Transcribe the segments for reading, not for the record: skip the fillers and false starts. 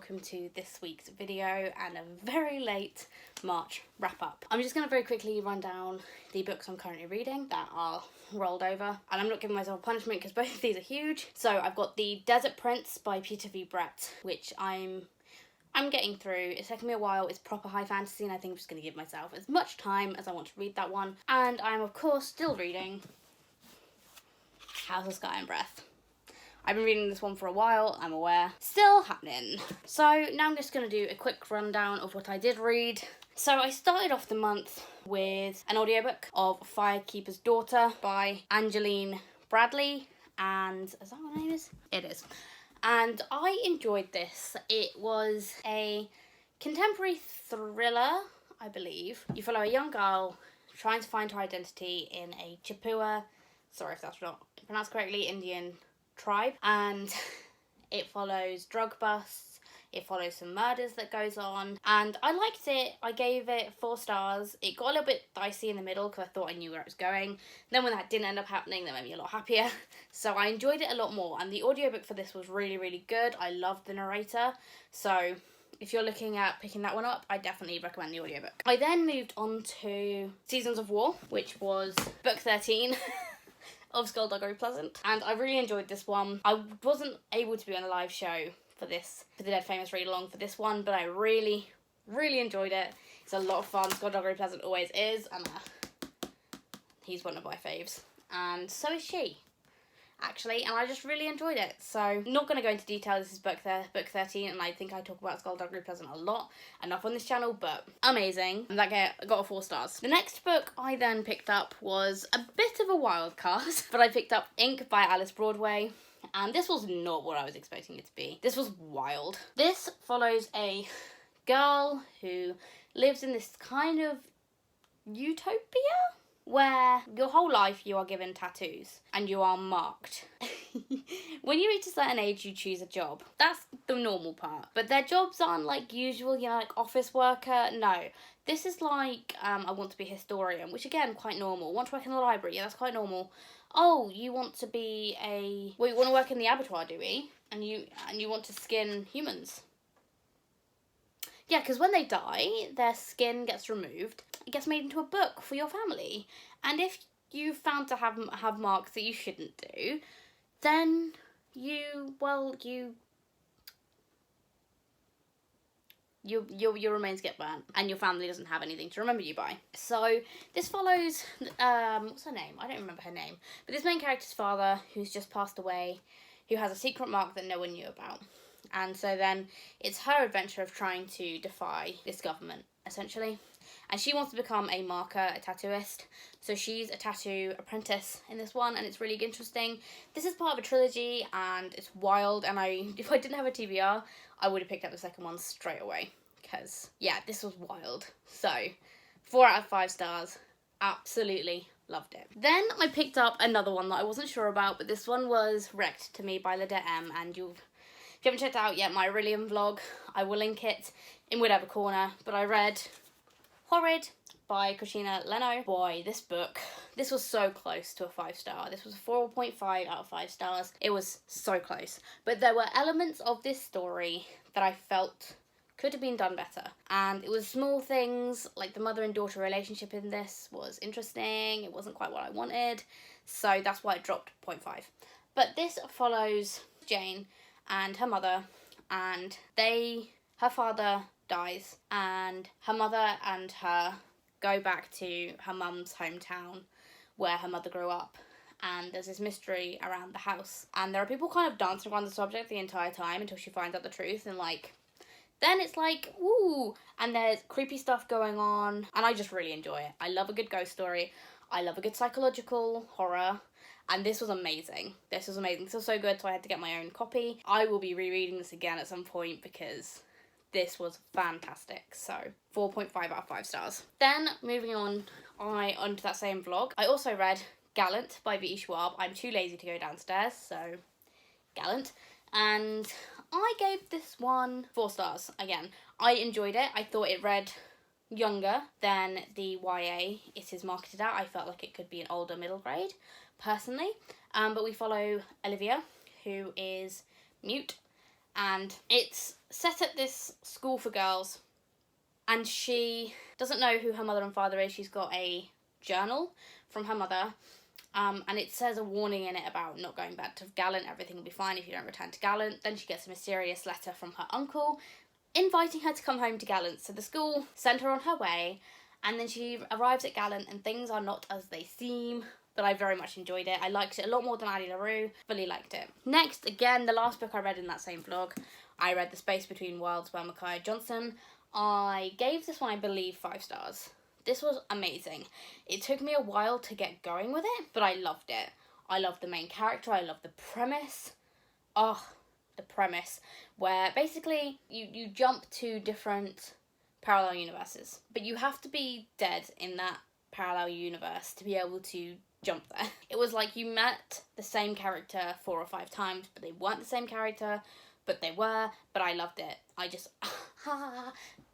welcome to this week's video and a very late March wrap up. I'm just going to very quickly run down the books I'm currently reading that are rolled over, and I'm not giving myself punishment because both of these are huge. So I've got The Desert Prince by Peter V. Brett, which I'm getting through. It's taken me a while. It's proper high fantasy, and I think I'm just going to give myself as much time as I want to read that one. And I'm of course still reading House of Sky and Breath. I've been reading this one for a while, I'm aware. Still happening. So now I'm just going to do a quick rundown of what I did read. So I started off the month with an audiobook of Firekeeper's Daughter by Angeline Bradley. And is that what her name is? It is. And I enjoyed this. It was a contemporary thriller, I believe. You follow a young girl trying to find her identity in a Chippewa, sorry if that's not pronounced correctly, Indian tribe, and it follows drug busts, it follows some murders that goes on, and I liked it. I gave it 4 stars. It got a little bit dicey in the middle because I thought I knew where it was going. Then when that didn't end up happening, that made me a lot happier. So I enjoyed it a lot more, and the audiobook for this was really, really good. I loved the narrator, so if you're looking at picking that one up, I definitely recommend the audiobook. I then moved on to Seasons of War, which was book 13 of Skullduggery Pleasant, and I really enjoyed this one. I wasn't able to be on a live show for the Dead Famous read along for this one, but I really, really enjoyed it. It's a lot of fun. Skullduggery Pleasant always is, and he's one of my faves, and so is she, actually, and I just really enjoyed it. So not going to go into detail. This is book 13, and I think I talk about Skullduggery Pleasant a lot, enough on this channel, but amazing. And that got 4 stars. The next book I then picked up was a bit of a wild card, but I picked up Ink by Alice Broadway, and this was not what I was expecting it to be. This was wild. This follows a girl who lives in this kind of utopia where your whole life you are given tattoos and you are marked. When you reach a certain age, you choose a job. That's the normal part. But their jobs aren't like usual, you know, like office worker. No. This is like, I want to be a historian, which again, quite normal. Want to work in the library? Yeah, that's quite normal. Oh, you want to be well, you want to work in the abattoir, do we? And you want to skin humans. Yeah, because when they die, their skin gets removed. It gets made into a book for your family. And if you found to have marks that you shouldn't do, then your remains get burnt, and your family doesn't have anything to remember you by. So this follows, what's her name? I don't remember her name. But this main character's father, who's just passed away, who has a secret mark that no one knew about. And so then it's her adventure of trying to defy this government, essentially. And she wants to become a marker, a tattooist. So she's a tattoo apprentice in this one, and it's really interesting. This is part of a trilogy, and it's wild. And if I didn't have a TBR, I would have picked up the second one straight away. Because, yeah, this was wild. So, 4 out of 5 stars. Absolutely loved it. Then I picked up another one that I wasn't sure about, but this one was Wrecked to Me by LadetteM, and if you haven't checked it out yet, my Aurelian vlog, I will link it in whatever corner. But I read Horrid by Christina Leno. Boy, this book, this was so close to a 5-star. This was a 4.5 out of 5 stars. It was so close. But there were elements of this story that I felt could have been done better. And it was small things, like the mother and daughter relationship in this was interesting. It wasn't quite what I wanted. So that's why it dropped 0.5. But this follows Jane and her mother, and her father dies, and her mother and her go back to her mum's hometown where her mother grew up, and there's this mystery around the house, and there are people kind of dancing around the subject the entire time until she finds out the truth, and then it's like, ooh, and there's creepy stuff going on, and I just really enjoy it. I love a good ghost story. I love a good psychological horror. And this was amazing. This was amazing. This was so good, so I had to get my own copy. I will be rereading this again at some point because this was fantastic. So 4.5 out of 5 stars. Then moving on onto that same vlog, I also read Gallant by V.E. Schwab. I'm too lazy to go downstairs, so Gallant. And I gave this one 4 stars. Again, I enjoyed it. I thought it read younger than the YA it is marketed at. I felt like it could be an older middle grade, personally. But we follow Olivia, who is mute, and it's set at this school for girls, and she doesn't know who her mother and father is. She's got a journal from her mother, and it says a warning in it about not going back to Gallant. Everything will be fine if you don't return to Gallant. Then she gets a mysterious letter from her uncle inviting her to come home to Gallant. So the school sent her on her way, and then she arrives at Gallant and things are not as they seem. But I very much enjoyed it. I liked it a lot more than Addie LaRue. Fully liked it. Next, again, the last book I read in that same vlog, I read The Space Between Worlds by Micaiah Johnson. I gave this one, I believe, 5 stars. This was amazing. It took me a while to get going with it, but I loved it. I loved the main character. I loved the premise. Oh, the premise. Where basically you jump to different parallel universes. But you have to be dead in that parallel universe to be able to jump there. It was like you met the same character 4 or 5 times, but they weren't the same character, but they were, but I loved it. I just,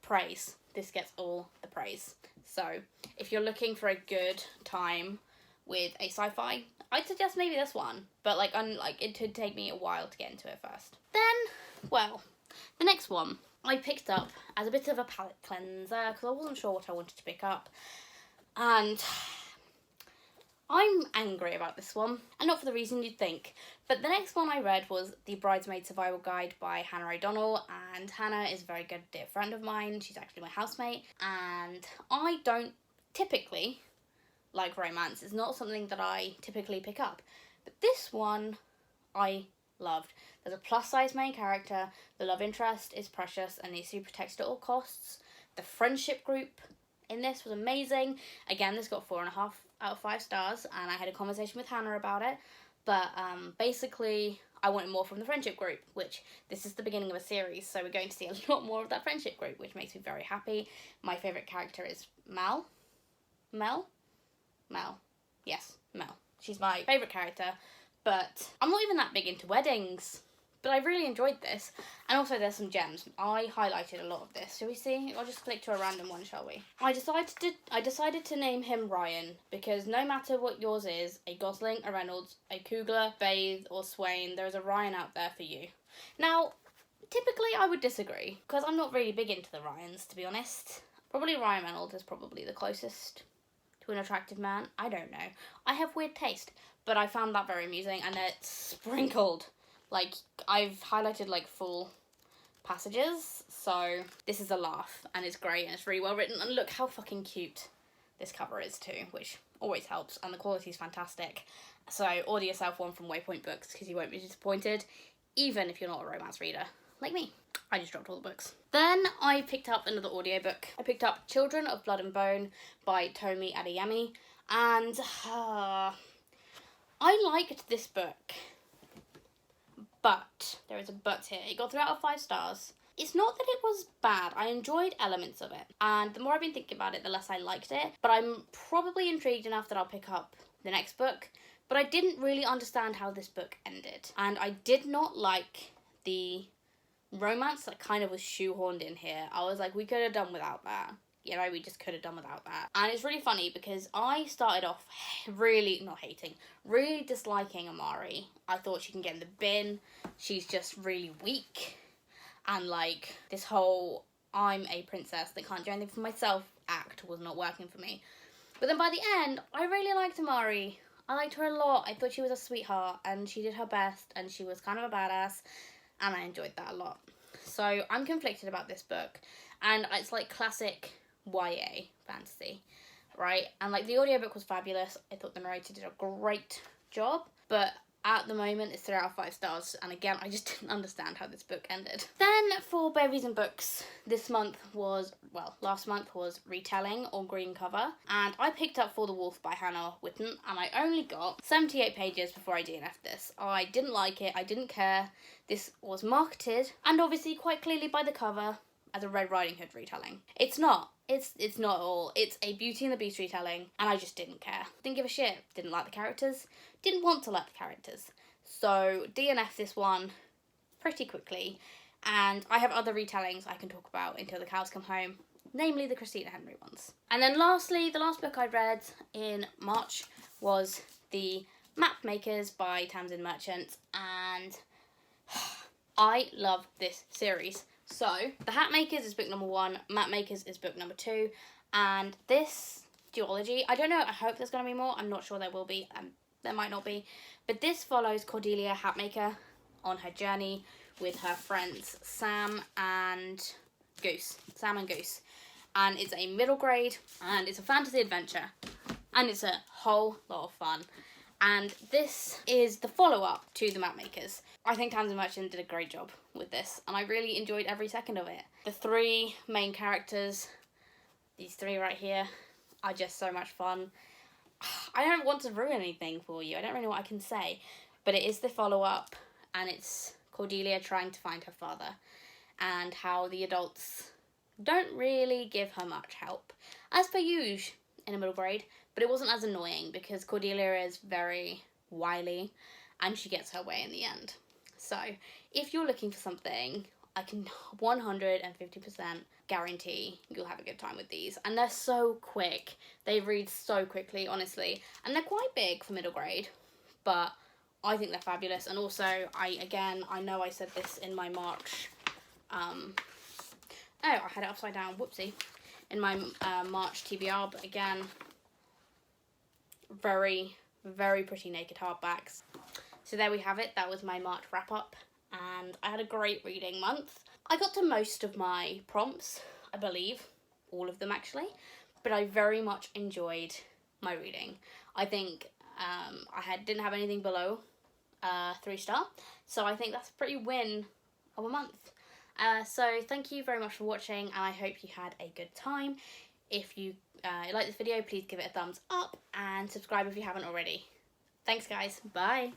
praise. This gets all the praise. So, if you're looking for a good time with a sci-fi, I'd suggest maybe this one, but it would take me a while to get into it first. Then, well, the next one I picked up as a bit of a palette cleanser, because I wasn't sure what I wanted to pick up, and I'm angry about this one, and not for the reason you'd think. But the next one I read was The Bridesmaid Survival Guide by Hannah O'Donnell, and Hannah is a very good dear friend of mine. She's actually my housemate, and I don't typically like romance. It's not something that I typically pick up. But this one I loved. There's a plus-size main character, the love interest is precious and needs to be protected at all costs. The friendship group in this was amazing. Again, this got 4.5 out of 5 stars, and I had a conversation with Hannah about it. But basically, I wanted more from the friendship group, which this is the beginning of a series, so we're going to see a lot more of that friendship group, which makes me very happy. My favourite character is Mel. Yes, Mel. She's my favourite character, but I'm not even that big into weddings. But I really enjoyed this. And also there's some gems. I highlighted a lot of this. Shall we see? I'll just click to a random one, shall we? I decided to name him Ryan, because no matter what yours is, a Gosling, a Reynolds, a Coogler, Faith, or Swain, there is a Ryan out there for you. Now, typically I would disagree, because I'm not really big into the Ryans, to be honest. Probably Ryan Reynolds is probably the closest to an attractive man. I don't know. I have weird taste, but I found that very amusing, and it's sprinkled. Like, I've highlighted, full passages, so this is a laugh, and it's great, and it's really well written, and look how fucking cute this cover is too, which always helps, and the quality is fantastic. So, order yourself one from Waypoint Books, because you won't be disappointed, even if you're not a romance reader, like me. I just dropped all the books. Then I picked up another audiobook. I picked up Children of Blood and Bone by Tomi Adeyemi, and I liked this book. But, there is a but here, it got 3 out of 5 stars. It's not that it was bad, I enjoyed elements of it. And the more I've been thinking about it, the less I liked it. But I'm probably intrigued enough that I'll pick up the next book. But I didn't really understand how this book ended. And I did not like the romance that kind of was shoehorned in here. I was like, we could have done without that. You know, we just could have done without that. And it's really funny because I started off really disliking Amari. I thought she can get in the bin. She's just really weak. And this whole I'm a princess that can't do anything for myself act was not working for me. But then by the end, I really liked Amari. I liked her a lot. I thought she was a sweetheart and she did her best and she was kind of a badass. And I enjoyed that a lot. So I'm conflicted about this book. And it's classic YA fantasy, right? And the audiobook was fabulous. I thought the narrator did a great job, but at the moment it's 3 out of 5 stars, and again I just didn't understand how this book ended. Then for Berries and Books, last month was Retelling or Green Cover, and I picked up For the Wolf by Hannah Witten, and I only got 78 pages before I DNF'd this. I didn't like it, I didn't care. This was marketed, and obviously quite clearly by the cover, as a Red Riding Hood retelling. It's not. It's not at all. It's a Beauty and the Beast retelling, and I just didn't care. Didn't give a shit. Didn't like the characters. Didn't want to like the characters. So, DNF this one pretty quickly, and I have other retellings I can talk about until the cows come home, namely the Christina Henry ones. And then lastly, the last book I read in March was The Map Makers by Tamsin Merchant, and I love this series. So, The Hat Makers is book number 1, Map Makers is book number 2, and this duology, I don't know, I hope there's going to be more, I'm not sure there will be, there might not be, but this follows Cordelia Hatmaker on her journey with her friends Sam and Goose, and it's a middle grade, and it's a fantasy adventure, and it's a whole lot of fun. And this is the follow-up to The Map Makers. I think Tamsin Merchant did a great job with this, and I really enjoyed every second of it. The 3 main characters, these 3 right here, are just so much fun. I don't want to ruin anything for you. I don't really know what I can say, but it is the follow-up, and it's Cordelia trying to find her father, and how the adults don't really give her much help, as per usual in a middle grade. But it wasn't as annoying because Cordelia is very wily and she gets her way in the end. So if you're looking for something, I can 150% guarantee you'll have a good time with these. And they're so quick. They read so quickly, honestly. And they're quite big for middle grade, but I think they're fabulous. And also, I know I said this in my March, oh, I had it upside down, whoopsie. In my March TBR, but again, very, very pretty naked hardbacks. So there we have it. That was my March wrap up, and I had a great reading month. I got to most of my prompts, I believe, all of them actually, but I very much enjoyed my reading. I think didn't have anything below 3-star, so I think that's a pretty win of a month. So thank you very much for watching, and I hope you had a good time. If you like this video, please give it a thumbs up and subscribe if you haven't already. Thanks guys, bye!